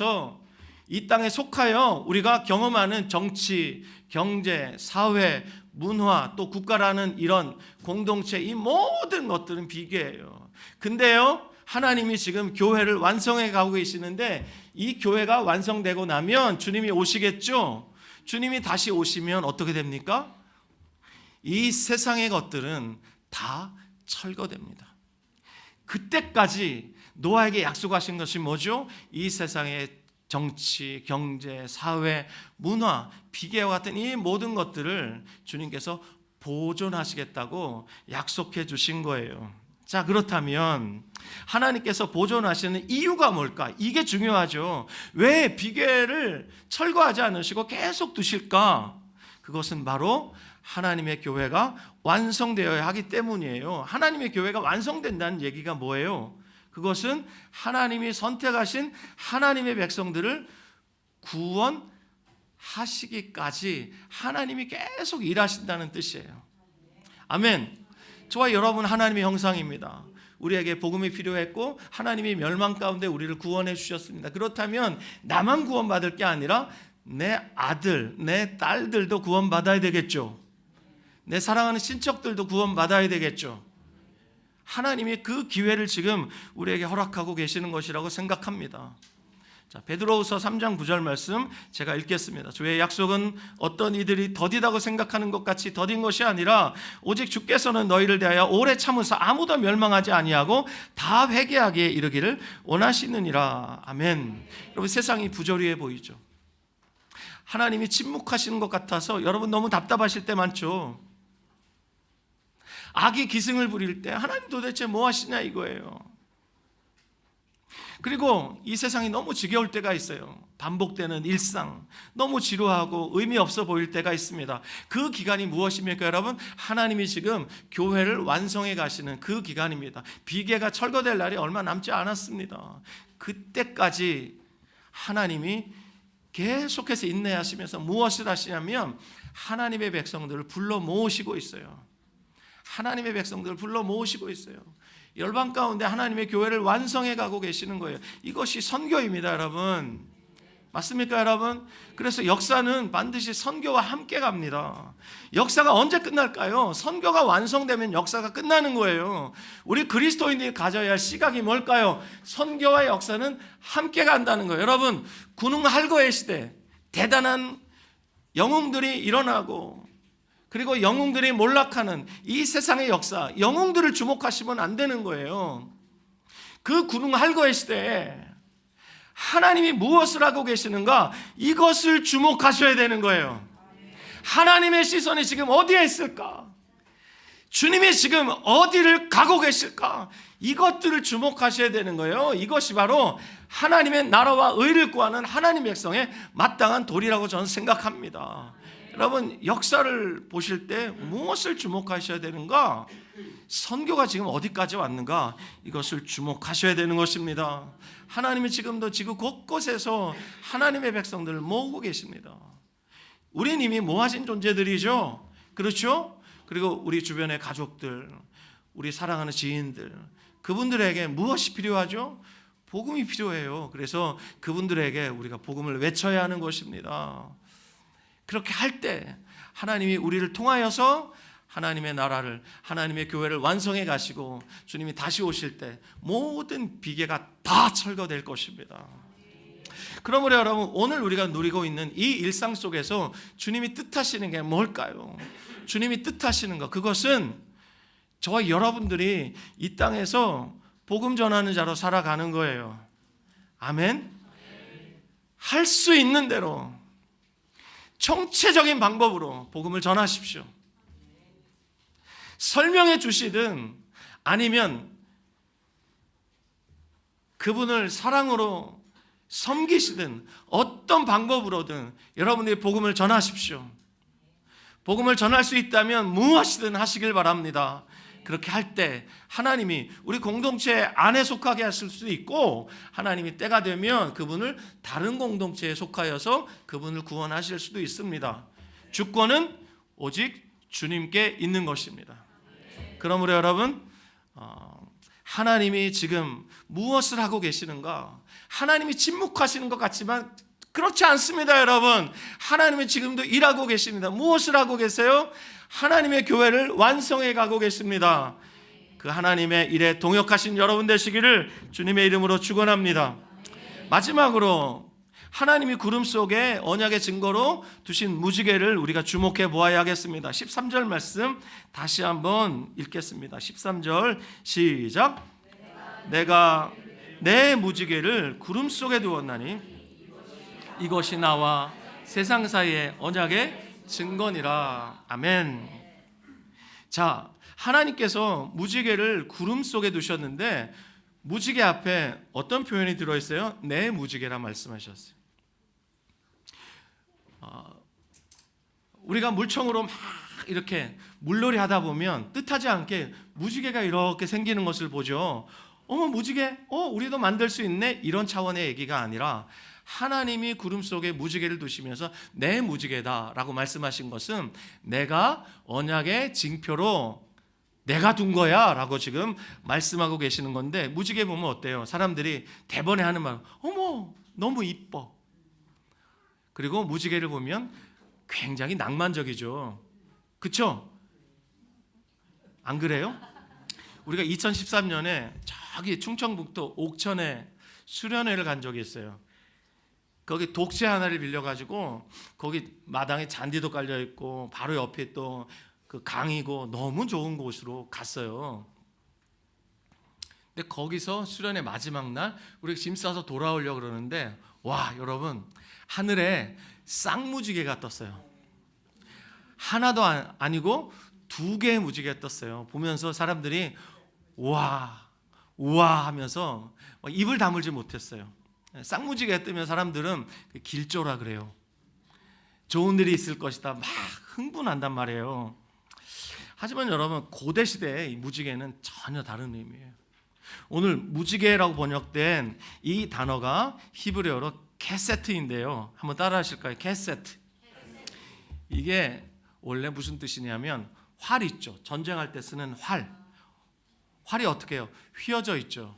속하여 우리가 경험하는 정치, 경제, 사회, 문화, 또 국가라는 이런 공동체, 이 모든 것들은 비계예요. 근데요, 하나님이 지금 교회를 완성해 가고 계시는데 이 교회가 완성되고 나면 주님이 오시겠죠? 주님이 다시 오시면 어떻게 됩니까? 이 세상의 것들은 다 철거됩니다. 그때까지 노아에게 약속하신 것이 뭐죠? 이 세상의 정치, 경제, 사회, 문화, 비계와 같은 이 모든 것들을 주님께서 보존하시겠다고 약속해 주신 거예요. 자, 그렇다면 하나님께서 보존하시는 이유가 뭘까? 이게 중요하죠. 왜 비계를 철거하지 않으시고 계속 두실까? 그것은 바로 하나님의 교회가 완성되어야 하기 때문이에요. 하나님의 교회가 완성된다는 얘기가 뭐예요? 그것은 하나님이 선택하신 하나님의 백성들을 구원하시기까지 하나님이 계속 일하신다는 뜻이에요. 아멘. 저와 여러분 하나님의 형상입니다. 우리에게 복음이 필요했고 하나님이 멸망 가운데 우리를 구원해 주셨습니다. 그렇다면 나만 구원받을 게 아니라 내 아들, 내 딸들도 구원받아야 되겠죠. 내 사랑하는 친척들도 구원받아야 되겠죠. 하나님이 그 기회를 지금 우리에게 허락하고 계시는 것이라고 생각합니다. 자, 베드로후서 3장 9절 말씀 제가 읽겠습니다. 주의 약속은 어떤 이들이 더디다고 생각하는 것 같이 더딘 것이 아니라 오직 주께서는 너희를 대하여 오래 참으사 아무도 멸망하지 아니하고 다 회개하기에 이르기를 원하시느니라. 아멘. 여러분, 세상이 부조리해 보이죠. 하나님이 침묵하시는 것 같아서 여러분 너무 답답하실 때 많죠. 악이 기승을 부릴 때 하나님 도대체 뭐 하시냐 이거예요. 그리고 이 세상이 너무 지겨울 때가 있어요. 반복되는 일상, 너무 지루하고 의미 없어 보일 때가 있습니다. 그 기간이 무엇입니까, 여러분? 하나님이 지금 교회를 완성해 가시는 그 기간입니다. 비계가 철거될 날이 얼마 남지 않았습니다. 그때까지 하나님이 계속해서 인내하시면서 무엇을 하시냐면 하나님의 백성들을 불러 모으시고 있어요. 하나님의 백성들을 불러 모으시고 있어요. 열방 가운데 하나님의 교회를 완성해 가고 계시는 거예요. 이것이 선교입니다, 여러분. 맞습니까, 여러분? 그래서 역사는 반드시 선교와 함께 갑니다. 역사가 언제 끝날까요? 선교가 완성되면 역사가 끝나는 거예요. 우리 그리스도인들이 가져야 할 시각이 뭘까요? 선교와 역사는 함께 간다는 거예요. 여러분, 군웅할거의 시대, 대단한 영웅들이 일어나고 그리고 영웅들이 몰락하는 이 세상의 역사, 영웅들을 주목하시면 안 되는 거예요. 그 군웅할거의 시대에 하나님이 무엇을 하고 계시는가? 이것을 주목하셔야 되는 거예요. 하나님의 시선이 지금 어디에 있을까? 주님이 지금 어디를 가고 계실까? 이것들을 주목하셔야 되는 거예요. 이것이 바로 하나님의 나라와 의를 구하는 하나님 백성의 마땅한 도리라고 저는 생각합니다. 여러분, 역사를 보실 때 무엇을 주목하셔야 되는가? 선교가 지금 어디까지 왔는가? 이것을 주목하셔야 되는 것입니다. 하나님이 지금도 지구 곳곳에서 하나님의 백성들을 모으고 계십니다. 우리는 이미 모아진 존재들이죠. 그렇죠? 그리고 우리 주변의 가족들, 우리 사랑하는 지인들, 그분들에게 무엇이 필요하죠? 복음이 필요해요. 그래서 그분들에게 우리가 복음을 외쳐야 하는 것입니다. 그렇게 할 때 하나님이 우리를 통하여서 하나님의 나라를, 하나님의 교회를 완성해 가시고 주님이 다시 오실 때 모든 비계가 다 철거될 것입니다. 그러므로 여러분, 오늘 우리가 누리고 있는 이 일상 속에서 주님이 뜻하시는 게 뭘까요? 주님이 뜻하시는 것, 그것은 저와 여러분들이 이 땅에서 복음 전하는 자로 살아가는 거예요. 아멘? 할 수 있는 대로 총체적인 방법으로 복음을 전하십시오. 설명해 주시든 아니면 그분을 사랑으로 섬기시든 어떤 방법으로든 여러분들이 복음을 전하십시오. 복음을 전할 수 있다면 무엇이든 하시길 바랍니다. 그렇게 할 때 하나님이 우리 공동체 안에 속하게 하실 수도 있고, 하나님이 때가 되면 그분을 다른 공동체에 속하여서 그분을 구원하실 수도 있습니다. 주권은 오직 주님께 있는 것입니다. 그러므로 여러분, 하나님이 지금 무엇을 하고 계시는가? 하나님이 침묵하시는 것 같지만 그렇지 않습니다. 여러분, 하나님이 지금도 일하고 계십니다. 무엇을 하고 계세요? 하나님의 교회를 완성해 가고 계십니다. 그 하나님의 일에 동역하신 여러분 되시기를 주님의 이름으로 축원합니다. 마지막으로 하나님이 구름 속에 언약의 증거로 두신 무지개를 우리가 주목해 보아야 하겠습니다. 13절 말씀 다시 한번 읽겠습니다. 13절 시작. 내가 내 무지개를 구름 속에 두었나니 이것이 나와 세상 사이의 언약의 증거니라. 아멘. 자, 하나님께서 무지개를 구름 속에 두셨는데 무지개 앞에 어떤 표현이 들어있어요? 내 무지개라 말씀하셨어요. 우리가 물총으로 막 이렇게 물놀이 하다 보면 뜻하지 않게 무지개가 이렇게 생기는 것을 보죠. 어머, 무지개? 우리도 만들 수 있네? 이런 차원의 얘기가 아니라 하나님이 구름 속에 무지개를 두시면서 내 무지개다라고 말씀하신 것은 내가 언약의 징표로 내가 둔 거야 라고 지금 말씀하고 계시는 건데, 무지개 보면 어때요? 사람들이 대번에 하는 말, 어머 너무 이뻐. 그리고 무지개를 보면 굉장히 낭만적이죠. 그렇죠? 안 그래요? 우리가 2013년에 저기 충청북도 옥천에 수련회를 간 적이 있어요. 거기 독채 하나를 빌려가지고 거기 마당에 잔디도 깔려있고 바로 옆에 또 그 강이고 너무 좋은 곳으로 갔어요. 근데 거기서 수련회 마지막 날 우리 짐 싸서 돌아오려고 그러는데, 와 여러분, 하늘에 쌍무지개가 떴어요. 하나도 아니고 2개의 무지개가 떴어요. 보면서 사람들이 우와 우와 하면서 입을 다물지 못했어요. 쌍무지개가 뜨면 사람들은 길조라 그래요. 좋은 일이 있을 것이다 막 흥분한단 말이에요. 하지만 여러분, 고대 시대의 무지개는 전혀 다른 의미예요. 오늘 무지개라고 번역된 이 단어가 히브리어로 케세트인데요. 한번 따라 하실까요? 케세트. 이게 원래 무슨 뜻이냐면 활 있죠. 전쟁할 때 쓰는 활. 활이 어떻게 해요? 휘어져 있죠.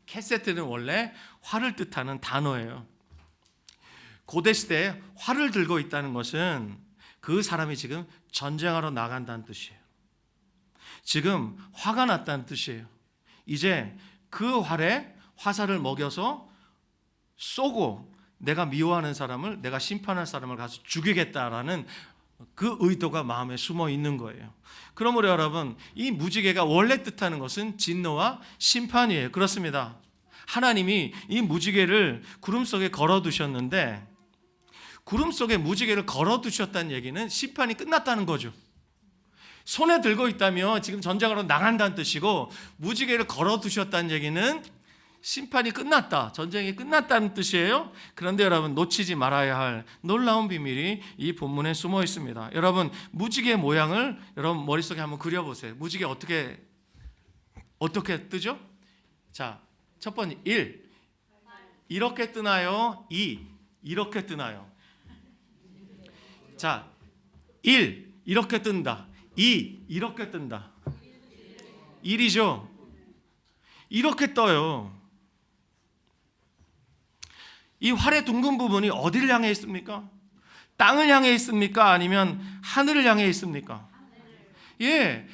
케세트는 원래 활을 뜻하는 단어예요. 고대 시대에 활을 들고 있다는 것은 그 사람이 지금 전쟁하러 나간다는 뜻이에요. 지금 화가 났다는 뜻이에요. 이제 그 활에 화살을 먹여서 쏘고 내가 미워하는 사람을, 내가 심판할 사람을 가서 죽이겠다라는 그 의도가 마음에 숨어 있는 거예요. 그러므로 여러분, 이 무지개가 원래 뜻하는 것은 진노와 심판이에요. 그렇습니다. 하나님이 이 무지개를 구름 속에 걸어두셨는데, 구름 속에 무지개를 걸어두셨다는 얘기는 심판이 끝났다는 거죠. 손에 들고 있다면 지금 전쟁하러 나간다는 뜻이고, 무지개를 걸어두셨다는 얘기는 심판이 끝났다, 전쟁이 끝났다는 뜻이에요. 그런데 여러분, 놓치지 말아야 할 놀라운 비밀이 이 본문에 숨어 있습니다. 여러분, 무지개 모양을 여러분 머릿속에 한번 그려보세요. 무지개 어떻게 뜨죠? 자, 첫 번째 1, 이렇게 뜨나요? 2, 이렇게 뜨나요? 자, 1, 이렇게 뜬다. 2, 이렇게 뜬다. 1이죠. 이렇게 떠요. 이 활의 둥근 부분이 어디를 향해 있습니까? 땅을 향해 있습니까? 아니면 하늘을 향해 있습니까?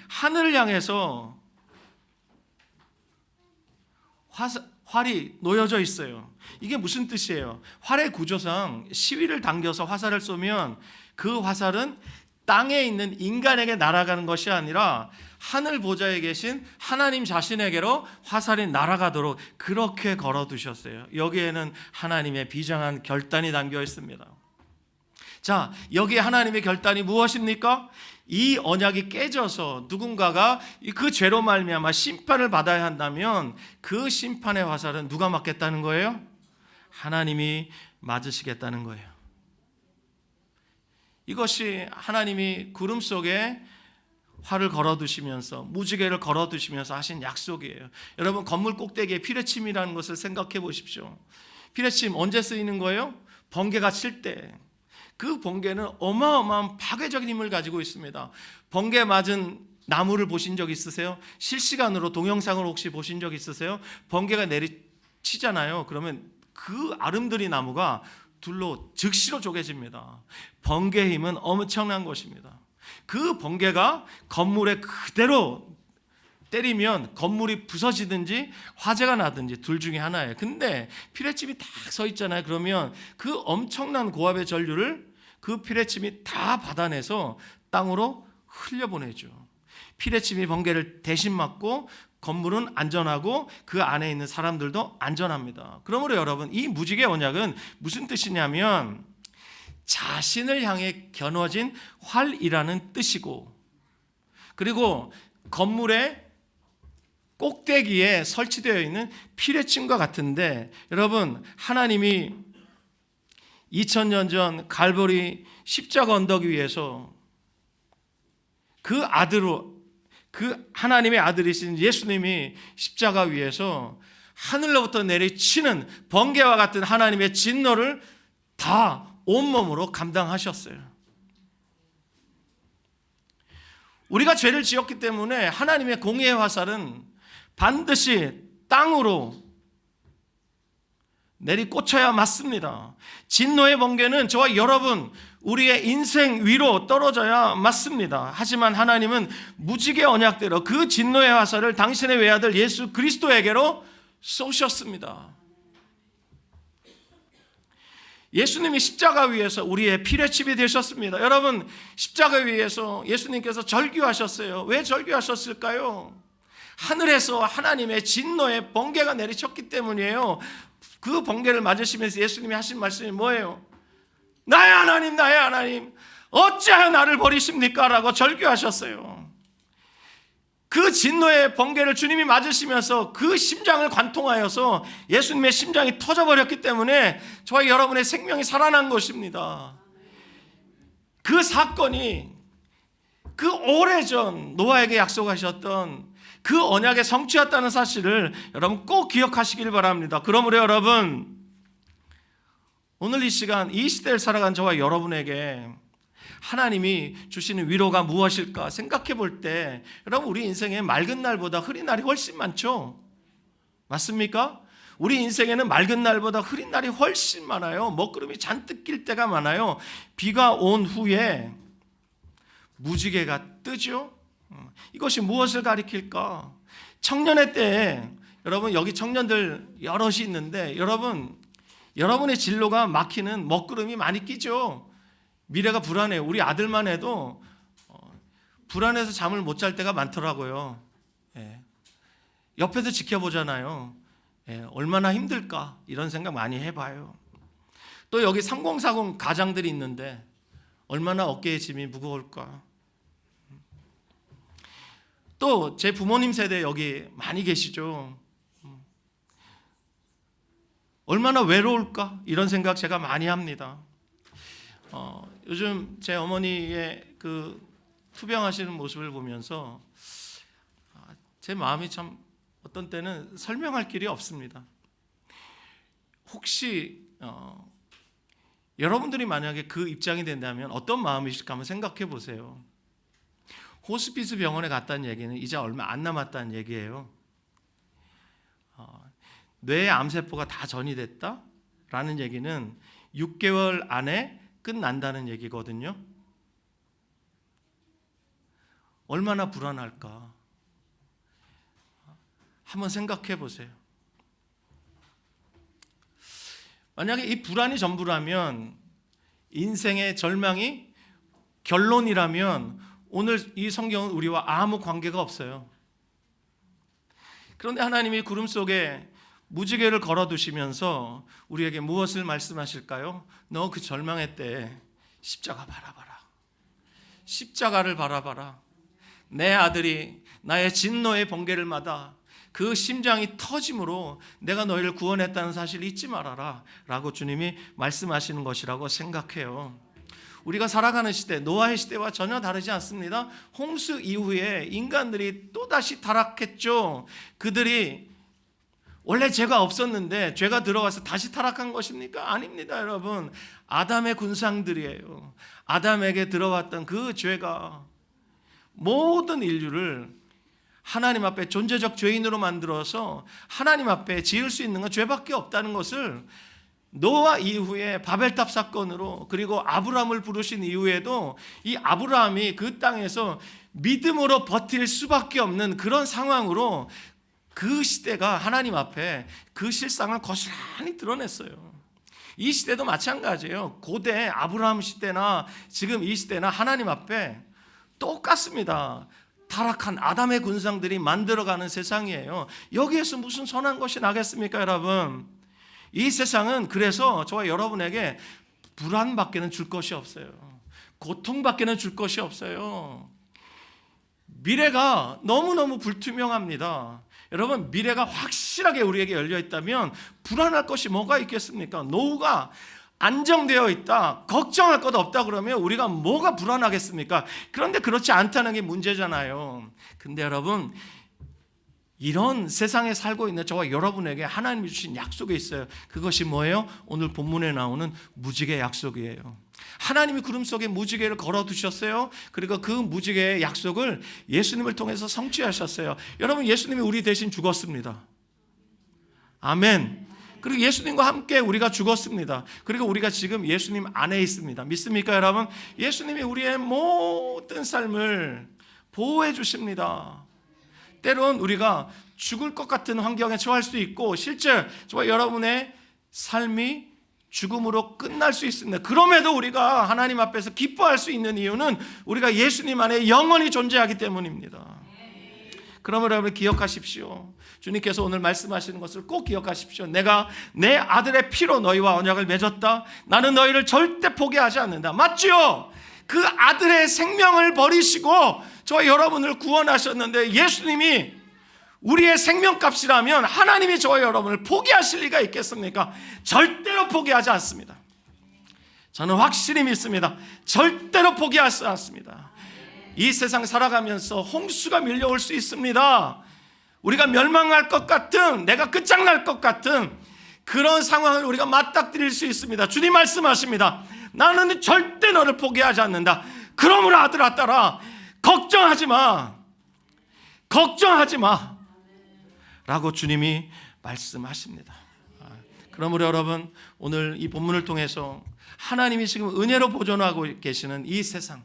하늘을 향해서 활이 놓여져 있어요. 이게 무슨 뜻이에요? 활의 구조상 시위를 당겨서 화살을 쏘면 그 화살은 땅에 있는 인간에게 날아가는 것이 아니라 하늘 보좌에 계신 하나님 자신에게로 화살이 날아가도록 그렇게 걸어두셨어요. 여기에는 하나님의 비장한 결단이 담겨 있습니다. 자, 여기에 하나님의 결단이 무엇입니까? 이 언약이 깨져서 누군가가 그 죄로 말미암아 심판을 받아야 한다면 그 심판의 화살은 누가 맞겠다는 거예요? 하나님이 맞으시겠다는 거예요. 이것이 하나님이 구름 속에 활을 걸어두시면서 무지개를 걸어두시면서 하신 약속이에요. 여러분, 건물 꼭대기에 피뢰침이라는 것을 생각해 보십시오. 피뢰침 언제 쓰이는 거예요? 번개가 칠 때. 그 번개는 어마어마한 파괴적인 힘을 가지고 있습니다. 번개 맞은 나무를 보신 적 있으세요? 실시간으로 동영상으로 혹시 보신 적 있으세요? 번개가 내리치잖아요. 그러면 그 아름드리 나무가 둘로 즉시로 쪼개집니다. 번개의 힘은 엄청난 것입니다. 그 번개가 건물에 그대로 때리면 건물이 부서지든지 화재가 나든지 둘 중에 하나예요. 근데 피뢰침이 딱 서 있잖아요. 그러면 그 엄청난 고압의 전류를 그 피뢰침이 다 받아내서 땅으로 흘려보내죠. 피뢰침이 번개를 대신 맞고 건물은 안전하고 그 안에 있는 사람들도 안전합니다. 그러므로 여러분, 이 무지개 언약은 무슨 뜻이냐면 자신을 향해 겨눠진 활이라는 뜻이고, 그리고 건물의 꼭대기에 설치되어 있는 피뢰침과 같은데, 여러분, 하나님이 2000년 전 갈보리 십자가 언덕 위에서 그 아들로, 그 하나님의 아들이신 예수님이 십자가 위에서 하늘로부터 내리치는 번개와 같은 하나님의 진노를 다 온몸으로 감당하셨어요. 우리가 죄를 지었기 때문에 하나님의 공의의 화살은 반드시 땅으로 내리꽂혀야 맞습니다. 진노의 번개는 저와 여러분, 우리의 인생 위로 떨어져야 맞습니다. 하지만 하나님은 무지개 언약대로 그 진노의 화살을 당신의 외아들 예수 그리스도에게로 쏘셨습니다. 예수님이 십자가 위에서 우리의 피뢰침이 되셨습니다. 여러분, 십자가 위에서 예수님께서 절규하셨어요. 왜 절규하셨을까요? 하늘에서 하나님의 진노의 번개가 내리쳤기 때문이에요. 그 번개를 맞으시면서 예수님이 하신 말씀이 뭐예요? 나의 하나님, 나의 하나님, 어찌하여 나를 버리십니까? 라고 절규하셨어요. 그 진노의 번개를 주님이 맞으시면서 그 심장을 관통하여서 예수님의 심장이 터져버렸기 때문에 저와 여러분의 생명이 살아난 것입니다. 그 사건이 그 오래전 노아에게 약속하셨던 그 언약의 성취였다는 사실을 여러분 꼭 기억하시길 바랍니다. 그러므로 여러분, 오늘 이 시간, 이 시대를 살아간 저와 여러분에게 하나님이 주시는 위로가 무엇일까 생각해 볼 때, 여러분, 우리 인생에 맑은 날보다 흐린 날이 훨씬 많죠? 맞습니까? 우리 인생에는 맑은 날보다 흐린 날이 훨씬 많아요. 먹구름이 잔뜩 낄 때가 많아요. 비가 온 후에 무지개가 뜨죠. 이것이 무엇을 가리킬까? 청년의 때에, 여러분, 여기 청년들 여럿이 있는데, 여러분의 진로가 막히는 먹구름이 많이 끼죠. 미래가 불안해요. 우리 아들만 해도 불안해서 잠을 못 잘 때가 많더라고요. 옆에서 지켜보잖아요. 얼마나 힘들까, 이런 생각 많이 해봐요. 또 여기 3040 가장들이 있는데 얼마나 어깨에 짐이 무거울까. 또 제 부모님 세대 여기 많이 계시죠. 얼마나 외로울까, 이런 생각 제가 많이 합니다. 요즘 제 어머니의 그 투병하시는 모습을 보면서 제 마음이 참 어떤 때는 설명할 길이 없습니다. 혹시 여러분들이 만약에 그 입장이 된다면 어떤 마음이실까 한번 생각해 보세요. 호스피스 병원에 갔다는 얘기는 이제 얼마 안 남았다는 얘기예요. 뇌의 암세포가 다 전이됐다라는 얘기는 6개월 안에 끝난다는 얘기거든요. 얼마나 불안할까? 한번 생각해 보세요. 만약에 이 불안이 전부라면, 인생의 절망이 결론이라면 오늘 이 성경은 우리와 아무 관계가 없어요. 그런데 하나님이 구름 속에 무지개를 걸어두시면서 우리에게 무엇을 말씀하실까요? 너 그 절망의 때에 십자가 바라봐라. 십자가를 바라봐라. 내 아들이 나의 진노의 번개를 맞아 그 심장이 터짐으로 내가 너희를 구원했다는 사실을 잊지 말아라 라고 주님이 말씀하시는 것이라고 생각해요. 우리가 살아가는 시대, 노아의 시대와 전혀 다르지 않습니다. 홍수 이후에 인간들이 또다시 타락했죠. 그들이 원래 죄가 없었는데 죄가 들어와서 다시 타락한 것입니까? 아닙니다, 여러분. 아담의 군상들이에요. 아담에게 들어왔던 그 죄가 모든 인류를 하나님 앞에 존재적 죄인으로 만들어서 하나님 앞에 지을 수 있는 건 죄밖에 없다는 것을 노아 이후에 바벨탑 사건으로, 그리고 아브라함을 부르신 이후에도 이 아브라함이 그 땅에서 믿음으로 버틸 수밖에 없는 그런 상황으로 그 시대가 하나님 앞에 그 실상을 고스란히 드러냈어요. 이 시대도 마찬가지예요. 고대 아브라함 시대나 지금 이 시대나 하나님 앞에 똑같습니다. 타락한 아담의 군상들이 만들어가는 세상이에요. 여기에서 무슨 선한 것이 나겠습니까, 여러분? 이 세상은 그래서 저와 여러분에게 불안밖에는 줄 것이 없어요. 고통밖에는 줄 것이 없어요. 미래가 너무너무 불투명합니다. 여러분, 미래가 확실하게 우리에게 열려있다면 불안할 것이 뭐가 있겠습니까? 노후가 안정되어 있다, 걱정할 것 없다 그러면 우리가 뭐가 불안하겠습니까? 그런데 그렇지 않다는 게 문제잖아요. 근데 여러분, 이런 세상에 살고 있는 저와 여러분에게 하나님이 주신 약속이 있어요. 그것이 뭐예요? 오늘 본문에 나오는 무지개 약속이에요. 하나님이 구름 속에 무지개를 걸어두셨어요. 그리고 그 무지개의 약속을 예수님을 통해서 성취하셨어요. 여러분, 예수님이 우리 대신 죽었습니다. 아멘. 그리고 예수님과 함께 우리가 죽었습니다. 그리고 우리가 지금 예수님 안에 있습니다. 믿습니까, 여러분? 예수님이 우리의 모든 삶을 보호해 주십니다. 때론 우리가 죽을 것 같은 환경에 처할 수 있고, 실제 저와 여러분의 삶이 죽음으로 끝날 수 있습니다. 그럼에도 우리가 하나님 앞에서 기뻐할 수 있는 이유는 우리가 예수님 안에 영원히 존재하기 때문입니다. 그러므로 여러분, 기억하십시오. 주님께서 오늘 말씀하시는 것을 꼭 기억하십시오. 내가 내 아들의 피로 너희와 언약을 맺었다. 나는 너희를 절대 포기하지 않는다. 맞죠? 그 아들의 생명을 버리시고 저와 여러분을 구원하셨는데, 예수님이 우리의 생명값이라면 하나님이 저와 여러분을 포기하실 리가 있겠습니까? 절대로 포기하지 않습니다. 저는 확실히 믿습니다. 절대로 포기하지 않습니다. 이 세상 살아가면서 홍수가 밀려올 수 있습니다. 우리가 멸망할 것 같은, 내가 끝장날 것 같은 그런 상황을 우리가 맞닥뜨릴 수 있습니다. 주님 말씀하십니다. 나는 절대 너를 포기하지 않는다. 그러므로 아들아, 딸아, 걱정하지 마. 걱정하지 마 라고 주님이 말씀하십니다. 그러므로 여러분, 오늘 이 본문을 통해서 하나님이 지금 은혜로 보존하고 계시는 이 세상,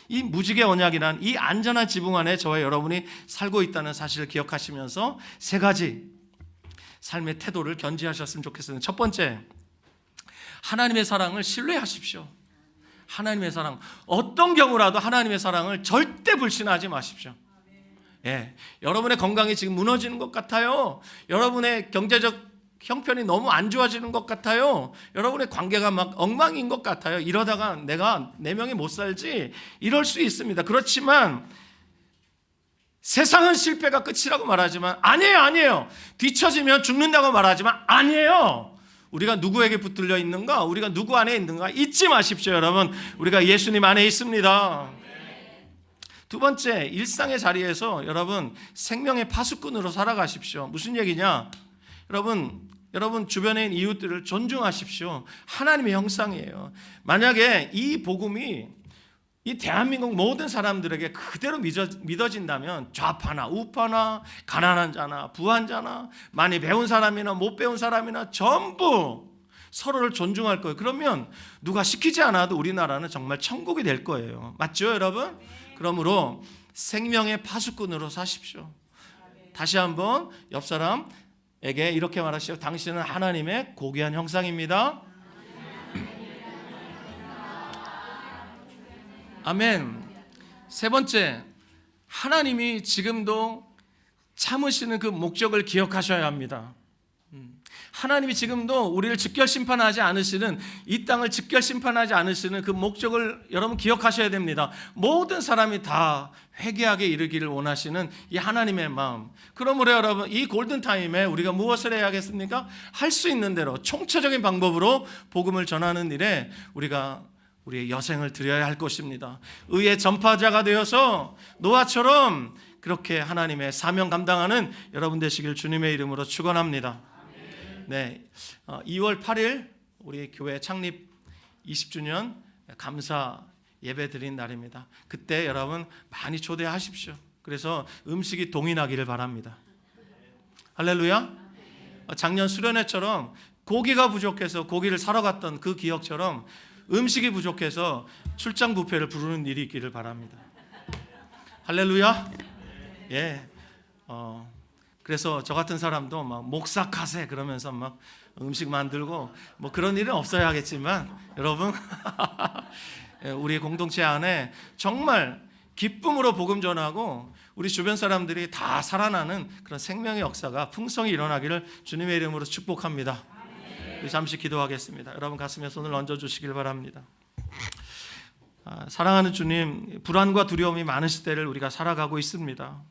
이 무지개 언약이란 이 안전한 지붕 안에 저와 여러분이 살고 있다는 사실을 기억하시면서 세 가지 삶의 태도를 견지하셨으면 좋겠어요. 첫 번째, 하나님의 사랑을 신뢰하십시오. 하나님의 사랑, 어떤 경우라도 하나님의 사랑을 절대 불신하지 마십시오. 예, 여러분의 건강이 지금 무너지는 것 같아요. 여러분의 경제적 형편이 너무 안 좋아지는 것 같아요. 여러분의 관계가 막 엉망인 것 같아요. 이러다가 내가 내 명예 못 살지, 이럴 수 있습니다. 그렇지만 세상은 실패가 끝이라고 말하지만 아니에요. 뒤처지면 죽는다고 말하지만 아니에요. 우리가 누구에게 붙들려 있는가? 우리가 누구 안에 있는가? 잊지 마십시오, 여러분. 우리가 예수님 안에 있습니다. 두 번째, 일상의 자리에서 여러분 생명의 파수꾼으로 살아가십시오. 무슨 얘기냐? 여러분 주변에 있는 이웃들을 존중하십시오. 하나님의 형상이에요. 만약에 이 복음이 이 대한민국 모든 사람들에게 그대로 믿어진다면 좌파나 우파나 가난한 자나 부한 자나 많이 배운 사람이나 못 배운 사람이나 전부 서로를 존중할 거예요. 그러면 누가 시키지 않아도 우리나라는 정말 천국이 될 거예요. 맞죠, 여러분? 그러므로 생명의 파수꾼으로 사십시오. 다시 한번 옆 사람에게 이렇게 말하시오. 당신은 하나님의 고귀한 형상입니다. 아멘. 세 번째, 하나님이 지금도 참으시는 그 목적을 기억하셔야 합니다. 하나님이 지금도 우리를 즉결 심판하지 않으시는, 이 땅을 즉결 심판하지 않으시는 그 목적을 여러분 기억하셔야 됩니다. 모든 사람이 다 회개하게 이르기를 원하시는 이 하나님의 마음. 그러므로 여러분, 이 골든타임에 우리가 무엇을 해야겠습니까? 할 수 있는 대로 총체적인 방법으로 복음을 전하는 일에 우리가 우리의 여생을 드려야 할 것입니다. 의의 전파자가 되어서 노아처럼 그렇게 하나님의 사명 감당하는 여러분 되시길 주님의 이름으로 축원합니다. 네, 2월 8일 우리 교회 창립 20주년 감사 예배 드린 날입니다. 그때 여러분 많이 초대하십시오. 그래서 음식이 동인하기를 바랍니다. 할렐루야. 작년 수련회처럼 고기가 부족해서 고기를 사러 갔던 그 기억처럼 음식이 부족해서 출장 뷔페를 부르는 일이 있기를 바랍니다. 할렐루야. 예. 그래서 저 같은 사람도 막 목사카세 그러면서 막 음식 만들고 뭐 그런 일은 없어야겠지만 여러분 우리 공동체 안에 정말 기쁨으로 복음 전하고 우리 주변 사람들이 다 살아나는 그런 생명의 역사가 풍성히 일어나기를 주님의 이름으로 축복합니다. 우리 잠시 기도하겠습니다. 여러분 가슴에 손을 얹어주시길 바랍니다. 사랑하는 주님, 불안과 두려움이 많은 시대를 우리가 살아가고 있습니다.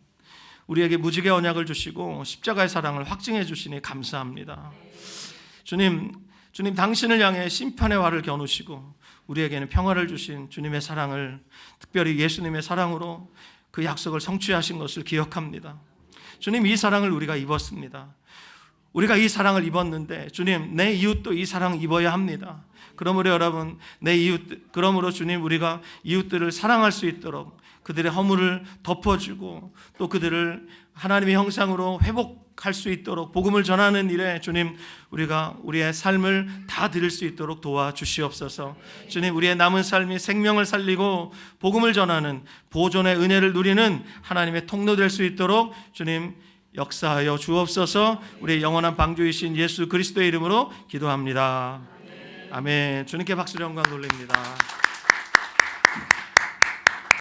우리에게 무지개 언약을 주시고 십자가의 사랑을 확증해 주시니 감사합니다. 주님 당신을 향해 심판의 활을 겨누시고 우리에게는 평화를 주신 주님의 사랑을, 특별히 예수님의 사랑으로 그 약속을 성취하신 것을 기억합니다. 주님, 이 사랑을 우리가 입었습니다. 우리가 이 사랑을 입었는데 주님, 내 이웃도 이 사랑을 입어야 합니다. 그러므로 여러분, 그러므로 주님, 우리가 이웃들을 사랑할 수 있도록 그들의 허물을 덮어주고 또 그들을 하나님의 형상으로 회복할 수 있도록 복음을 전하는 일에 주님, 우리가 우리의 삶을 다 드릴 수 있도록 도와주시옵소서. 주님, 우리의 남은 삶이 생명을 살리고 복음을 전하는 보존의 은혜를 누리는 하나님의 통로 될 수 있도록 주님 역사하여 주옵소서. 우리의 영원한 방주이신 예수 그리스도의 이름으로 기도합니다. 아멘. 주님께 박수로 영광 돌립니다.